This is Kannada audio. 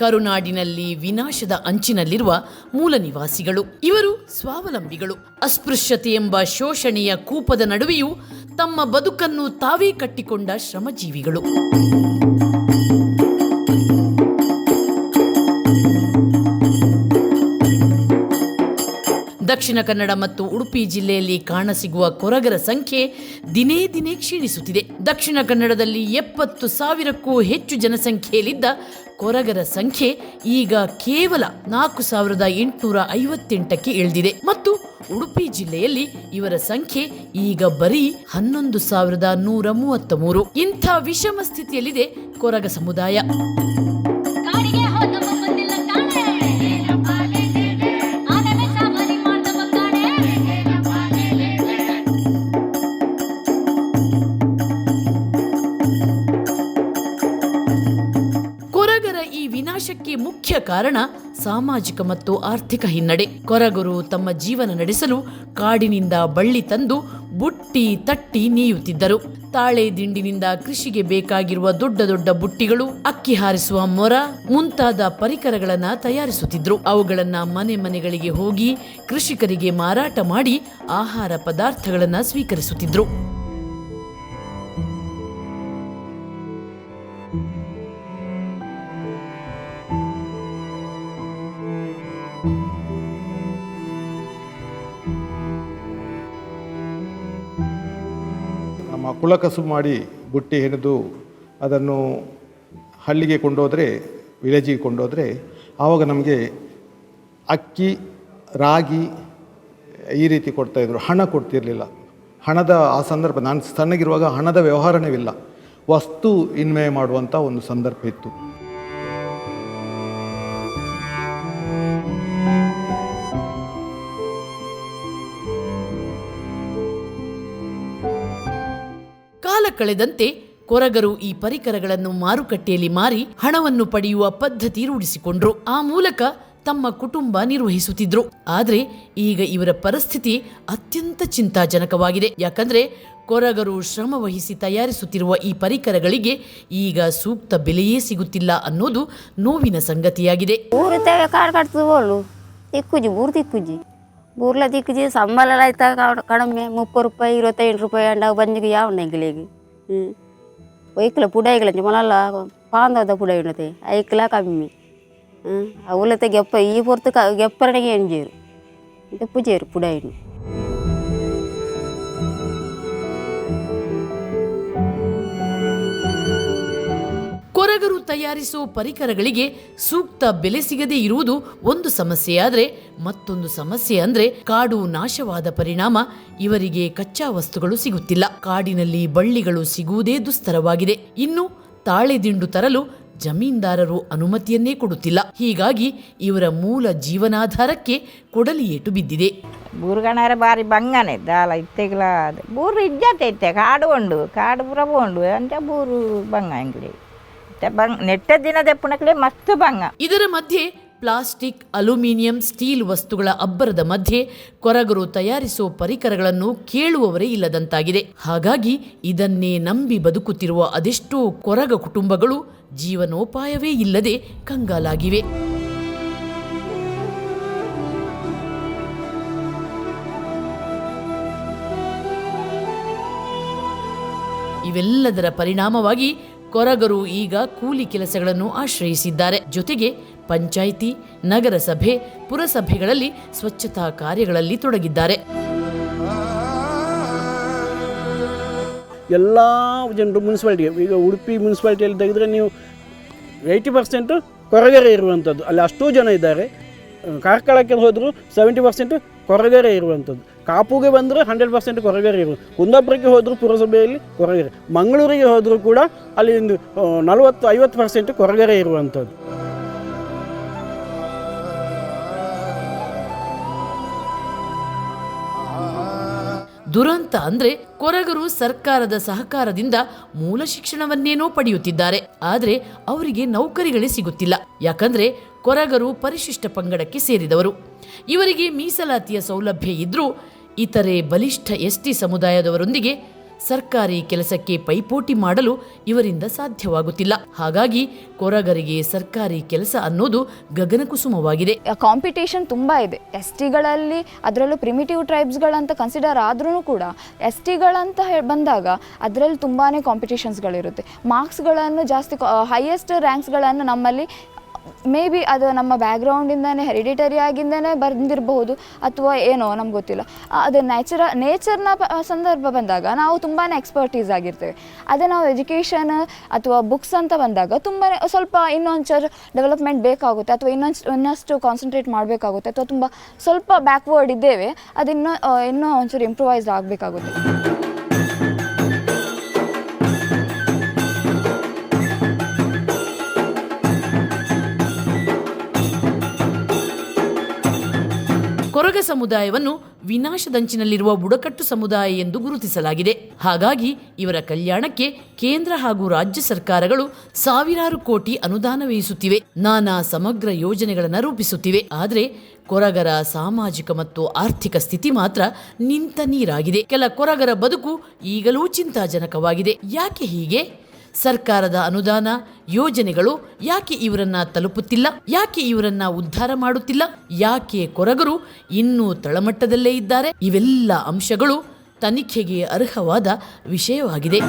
ಕರುನಾಡಿನಲ್ಲಿ ವಿನಾಶದ ಅಂಚಿನಲ್ಲಿರುವ ಮೂಲ ನಿವಾಸಿಗಳು. ಇವರು ಸ್ವಾವಲಂಬಿಗಳು. ಅಸ್ಪೃಶ್ಯತೆ ಎಂಬ ಶೋಷಣೆಯ ಕೂಪದ ನಡುವೆಯೂ ತಮ್ಮ ಬದುಕನ್ನು ತಾವೇ ಕಟ್ಟಿಕೊಂಡ ಶ್ರಮಜೀವಿಗಳು. ದಕ್ಷಿಣ ಕನ್ನಡ ಮತ್ತು ಉಡುಪಿ ಜಿಲ್ಲೆಯಲ್ಲಿ ಕಾಣಸಿಗುವ ಕೊರಗರ ಸಂಖ್ಯೆ ದಿನೇ ದಿನೇ ಕ್ಷೀಣಿಸುತ್ತಿದೆ. ದಕ್ಷಿಣ ಕನ್ನಡದಲ್ಲಿ 70,000ಕ್ಕೂ ಹೆಚ್ಚು ಜನಸಂಖ್ಯೆಯಲ್ಲಿದ್ದ ಕೊರಗರ ಸಂಖ್ಯೆ ಈಗ ಕೇವಲ 4,858ಕ್ಕೆ ಇಳಿದಿದೆ ಮತ್ತು ಉಡುಪಿ ಜಿಲ್ಲೆಯಲ್ಲಿ ಇವರ ಸಂಖ್ಯೆ ಈಗ ಬರೀ 11,133. ಇಂಥ ವಿಷಮ ಸ್ಥಿತಿಯಲ್ಲಿದೆ ಕೊರಗ ಸಮುದಾಯ. ವಿನಾಶಕ್ಕೆ ಮುಖ್ಯ ಕಾರಣ ಸಾಮಾಜಿಕ ಮತ್ತು ಆರ್ಥಿಕ ಹಿನ್ನಡೆ. ಕೊರಗರು ತಮ್ಮ ಜೀವನ ನಡೆಸಲು ಕಾಡಿನಿಂದ ಬಳ್ಳಿ ತಂದು ಬುಟ್ಟಿ ತಟ್ಟಿ ನೀಯುತ್ತಿದ್ದರು. ತಾಳೆ ದಿಂಡಿನಿಂದ ಕೃಷಿಗೆ ಬೇಕಾಗಿರುವ ದೊಡ್ಡ ದೊಡ್ಡ ಬುಟ್ಟಿಗಳು, ಅಕ್ಕಿ ಹಾರಿಸುವ ಮೊರ ಮುಂತಾದ ಪರಿಕರಗಳನ್ನು ತಯಾರಿಸುತ್ತಿದ್ರು. ಅವುಗಳನ್ನ ಮನೆ ಮನೆಗಳಿಗೆ ಹೋಗಿ ಕೃಷಿಕರಿಗೆ ಮಾರಾಟ ಮಾಡಿ ಆಹಾರ ಪದಾರ್ಥಗಳನ್ನು ಸ್ವೀಕರಿಸುತ್ತಿದ್ರು. ನಮ್ಮ ಕುಲಕಸು ಮಾಡಿ ಬುಟ್ಟಿ ಹೆಣೆದು ಅದನ್ನು ಹಳ್ಳಿಗೆ ಕೊಂಡೋದರೆ, ವಿಲೇಜಿಗೆ ಕೊಂಡೋದರೆ ಆವಾಗ ನಮಗೆ ಅಕ್ಕಿ, ರಾಗಿ ಈ ರೀತಿ ಕೊಡ್ತಾಯಿದ್ರು. ಹಣ ಕೊಡ್ತಿರಲಿಲ್ಲ. ಹಣದ ಆ ಸಂದರ್ಭ, ನಾನು ಸಣ್ಣಗಿರುವಾಗ ಹಣದ ವ್ಯವಹಾರನೇ ಇಲ್ಲ. ವಸ್ತು ವಿನಿಮಯ ಮಾಡುವಂಥ ಒಂದು ಸಂದರ್ಭ ಇತ್ತು. ಕಾಲ ಕಳೆದಂತೆ ಕೊರಗರು ಈ ಪರಿಕರಗಳನ್ನು ಮಾರುಕಟ್ಟೆಯಲ್ಲಿ ಮಾರಿ ಹಣವನ್ನು ಪಡೆಯುವ ಪದ್ಧತಿ ರೂಢಿಸಿಕೊಂಡ್ರು. ಆ ಮೂಲಕ ತಮ್ಮ ಕುಟುಂಬ ನಿರ್ವಹಿಸುತ್ತಿದ್ರು. ಆದರೆ ಈಗ ಇವರ ಪರಿಸ್ಥಿತಿ ಅತ್ಯಂತ ಚಿಂತಾಜನಕವಾಗಿದೆ. ಯಾಕಂದ್ರೆ ಕೊರಗರು ಶ್ರಮ ವಹಿಸಿ ತಯಾರಿಸುತ್ತಿರುವ ಈ ಪರಿಕರಗಳಿಗೆ ಈಗ ಸೂಕ್ತ ಬೆಲೆಯೇ ಸಿಗುತ್ತಿಲ್ಲ ಅನ್ನೋದು ನೋವಿನ ಸಂಗತಿಯಾಗಿದೆ. ಊರ್ಲ ದಿಕ್ಕುಜಿ ಸಂಬಳ ಆಯ್ತಾ ಕಡಿಮೆ 30 ರೂಪಾಯಿ 25 ರೂಪಾಯಿ ಅಂಡ ಬಂಜಿಗೆ ಯಾವ ನೆಂಗಿಲೇಗಿ ಒಯ್ಕಲ ಪುಡಾಯಿಗಳ ಮನಲ್ಲ ಪಾಂದದ ಪುಡ ಉಂಡತೆ ಐಕ್ಲ ಕಮ್ಮಿ ಅವಲತೆ ಗೆಪ್ಪ ಈ ಪೊರ್ತು ಗೆಪ್ಪರಣಿಗೆ ಎಂಜೇರು ಪೂಜೇರು ಪುಡಾಯಿನಿ. ಕೊರಗರು ತಯಾರಿಸೋ ಪರಿಕರಗಳಿಗೆ ಸೂಕ್ತ ಬೆಲೆ ಸಿಗದೇ ಇರುವುದು ಒಂದು ಸಮಸ್ಯೆಯಾದರೆ, ಮತ್ತೊಂದು ಸಮಸ್ಯೆ ಅಂದ್ರೆ ಕಾಡು ನಾಶವಾದ ಪರಿಣಾಮ ಇವರಿಗೆ ಕಚ್ಚಾ ವಸ್ತುಗಳು ಸಿಗುತ್ತಿಲ್ಲ. ಕಾಡಿನಲ್ಲಿ ಬಳ್ಳಿಗಳು ಸಿಗುವುದೇ ದುಸ್ತರವಾಗಿದೆ. ಇನ್ನು ತಾಳೆ ದಿಂಡು ತರಲು ಜಮೀನ್ದಾರರು ಅನುಮತಿಯನ್ನೇ ಕೊಡುತ್ತಿಲ್ಲ. ಹೀಗಾಗಿ ಇವರ ಮೂಲ ಜೀವನಾಧಾರಕ್ಕೆ ಕೊಡಲಿ ಏಟು ಬಿದ್ದಿದೆ. ಬೂರುಗಣರ ಬಾರಿ ಬಂಗನೆ ದಾಲ ಇತ್ತೆಗ್ಲ ಬೂರು ಇಜ್ಜತೆ ಕಾಡು ಉಂಡು ಕಾಡು ಪುರ ಉಂಡು ಅಂತ ಬೂರು ಬಂಗ ಅಂಗಡಿ ನೆಟ್ಟ ದಿನದ ಪುಣಕಲೆ ಮಸ್ತ್ ಬಂಗ. ಇದರ ಮಧ್ಯೆ ಪ್ಲಾಸ್ಟಿಕ್, ಅಲ್ಯೂಮಿನಿಯಂ, ಸ್ಟೀಲ್ ವಸ್ತುಗಳ ಅಬ್ಬರದ ಮಧ್ಯೆ ಕೊರಗರು ತಯಾರಿಸೋ ಪರಿಕರಗಳನ್ನು ಕೇಳುವವರೇ ಇಲ್ಲದಂತಾಗಿದೆ. ಹಾಗಾಗಿ ಇದನ್ನೇ ನಂಬಿ ಬದುಕುತ್ತಿರುವ ಅದೆಷ್ಟೋ ಕೊರಗ ಕುಟುಂಬಗಳು ಜೀವನೋಪಾಯವೇ ಇಲ್ಲದೆ ಕಂಗಾಲಾಗಿವೆ. ಇವೆಲ್ಲದರ ಪರಿಣಾಮವಾಗಿ ಕೊರಗರು ಈಗ ಕೂಲಿ ಕೆಲಸಗಳನ್ನು ಆಶ್ರಯಿಸಿದ್ದಾರೆ. ಜೊತೆಗೆ ಪಂಚಾಯಿತಿ, ನಗರಸಭೆ, ಪುರಸಭೆಗಳಲ್ಲಿ ಸ್ವಚ್ಛತಾ ಕಾರ್ಯಗಳಲ್ಲಿ ತೊಡಗಿದ್ದಾರೆ. ಎಲ್ಲ ಜನರು ಮುನ್ಸಿಪಾಲಿಟಿ, ಈಗ ಉಡುಪಿ ಮುನ್ಸಿಪಾಲಿಟಿಯಲ್ಲಿ ತೆಗೆದರೆ ನೀವು 80% ಕೊರಗರೆ ಇರುವಂಥದ್ದು. ಅಲ್ಲಿ ಅಷ್ಟೂ ಜನ ಇದ್ದಾರೆ. ಕಾರ್ಕಳಕ್ಕೆ ಹೋದರೂ 70% ಕೊರಗರೆ ಇರುವಂಥದ್ದು. ಕಾಪುಗೆ ಬಂದರೆ 100% ಕೊರಗರೆ ಇರುವುದು. ಕುಂದಾಪುರಕ್ಕೆ ಹೋದರೂ ಪುರಸಭೆಯಲ್ಲಿ ಕೊರಗರೆ. ಮಂಗಳೂರಿಗೆ ಹೋದರೂ ಕೂಡ ಅಲ್ಲಿ 40-50% ಕೊರಗರೆ ಇರುವಂಥದ್ದು. ದುರಂತ ಅಂದ್ರೆ ಕೊರಗರು ಸರ್ಕಾರದ ಸಹಕಾರದಿಂದ ಮೂಲ ಶಿಕ್ಷಣವನ್ನೇನೋ ಪಡೆಯುತ್ತಿದ್ದಾರೆ. ಆದರೆ ಅವರಿಗೆ ನೌಕರಿಗಳೇ ಸಿಗುತ್ತಿಲ್ಲ. ಯಾಕಂದ್ರೆ ಕೊರಗರು ಪರಿಶಿಷ್ಟ ಪಂಗಡಕ್ಕೆ ಸೇರಿದವರು. ಇವರಿಗೆ ಮೀಸಲಾತಿಯ ಸೌಲಭ್ಯ ಇದ್ರೂ ಇತರೆ ಬಲಿಷ್ಠ ಎಸ್ಟಿ ಸಮುದಾಯದವರೊಂದಿಗೆ ಸರ್ಕಾರಿ ಕೆಲಸಕ್ಕೆ ಪೈಪೋಟಿ ಮಾಡಲು ಇವರಿಂದ ಸಾಧ್ಯವಾಗುತ್ತಿಲ್ಲ. ಹಾಗಾಗಿ ಕೊರಗರಿಗೆ ಸರ್ಕಾರಿ ಕೆಲಸ ಅನ್ನೋದು ಗಗನಕುಸುಮವಾಗಿದೆ. ಕಾಂಪಿಟೇಷನ್ ತುಂಬ ಇದೆ. ಎಸ್ ಟಿಗಳಲ್ಲಿ, ಅದರಲ್ಲೂ ಪ್ರಿಮಿಟಿವ್ ಟ್ರೈಬ್ಸ್ಗಳಂತ ಕನ್ಸಿಡರ್ ಆದ್ರೂ ಕೂಡ ಎಸ್ ಟಿಗಳಂತ ಬಂದಾಗ ಅದರಲ್ಲಿ ತುಂಬಾ ಕಾಂಪಿಟೇಷನ್ಸ್ಗಳಿರುತ್ತೆ. ಮಾರ್ಕ್ಸ್ಗಳನ್ನು ಜಾಸ್ತಿ, ಹೈಯೆಸ್ಟ್ ರ್ಯಾಂಕ್ಸ್ಗಳನ್ನು ನಮ್ಮಲ್ಲಿ ಮೇ ಬಿ ಅದು ನಮ್ಮ ಬ್ಯಾಕ್ಗ್ರೌಂಡಿಂದನೇ ಹೆರಿಡಿಟರಿ ಆಗಿಂದನೇ ಬಂದಿರಬಹುದು ಅಥವಾ ಏನೋ ನಮ್ಗೆ ಗೊತ್ತಿಲ್ಲ. ಅದು ನೇಚರ್ನ ಸಂದರ್ಭ ಬಂದಾಗ ನಾವು ತುಂಬಾ ಎಕ್ಸ್ಪರ್ಟೀಸ್ ಆಗಿರ್ತೇವೆ. ಅದೇ ನಾವು ಎಜುಕೇಷನ್ ಅಥವಾ ಬುಕ್ಸ್ ಅಂತ ಬಂದಾಗ ತುಂಬಾ ಸ್ವಲ್ಪ ಇನ್ನೊಂಚೂರು ಡೆವಲಪ್ಮೆಂಟ್ ಬೇಕಾಗುತ್ತೆ ಅಥವಾ ಇನ್ನಷ್ಟು ಕಾನ್ಸಂಟ್ರೇಟ್ ಮಾಡಬೇಕಾಗುತ್ತೆ ಅಥವಾ ತುಂಬ ಸ್ವಲ್ಪ ಬ್ಯಾಕ್ವರ್ಡ್ ಇದ್ದೇವೆ, ಅದು ಇನ್ನೂ ಒಂಚೂರು ಇಂಪ್ರೂವೈಸ್ಡ್ ಆಗಬೇಕಾಗುತ್ತೆ. ಕೊರಗ ಸಮುದಾಯವನ್ನು ವಿನಾಶದಂಚಿನಲ್ಲಿರುವ ಬುಡಕಟ್ಟು ಸಮುದಾಯ ಎಂದು ಗುರುತಿಸಲಾಗಿದೆ. ಹಾಗಾಗಿ ಇವರ ಕಲ್ಯಾಣಕ್ಕೆ ಕೇಂದ್ರ ಹಾಗೂ ರಾಜ್ಯ ಸರ್ಕಾರಗಳು ಸಾವಿರಾರು ಕೋಟಿ ಅನುದಾನ ವ್ಯಯಿಸುತ್ತಿವೆ, ನಾನಾ ಸಮಗ್ರ ಯೋಜನೆಗಳನ್ನು ರೂಪಿಸುತ್ತಿವೆ. ಆದರೆ ಕೊರಗರ ಸಾಮಾಜಿಕ ಮತ್ತು ಆರ್ಥಿಕ ಸ್ಥಿತಿ ಮಾತ್ರ ನಿಂತ ನೀರಾಗಿದೆ. ಕೆಲ ಕೊರಗರ ಬದುಕು ಈಗಲೂ ಚಿಂತಾಜನಕವಾಗಿದೆ. ಯಾಕೆ ಹೀಗೆ? ಸರ್ಕಾರದ ಅನುದಾನ ಯೋಜನೆಗಳು ಯಾಕೆ ಇವರನ್ನ ತಲುಪುತ್ತಿಲ್ಲ? ಯಾಕೆ ಇವರನ್ನ ಉದ್ಧಾರ ಮಾಡುತ್ತಿಲ್ಲ? ಯಾಕೆ ಕೊರಗರು ಇನ್ನೂ ತಳಮಟ್ಟದಲ್ಲೇ ಇದ್ದಾರೆ? ಇವೆಲ್ಲ ಅಂಶಗಳು ತನಿಖೆಗೆ ಅರ್ಹವಾದ ವಿಷಯವಾಗಿದೆ.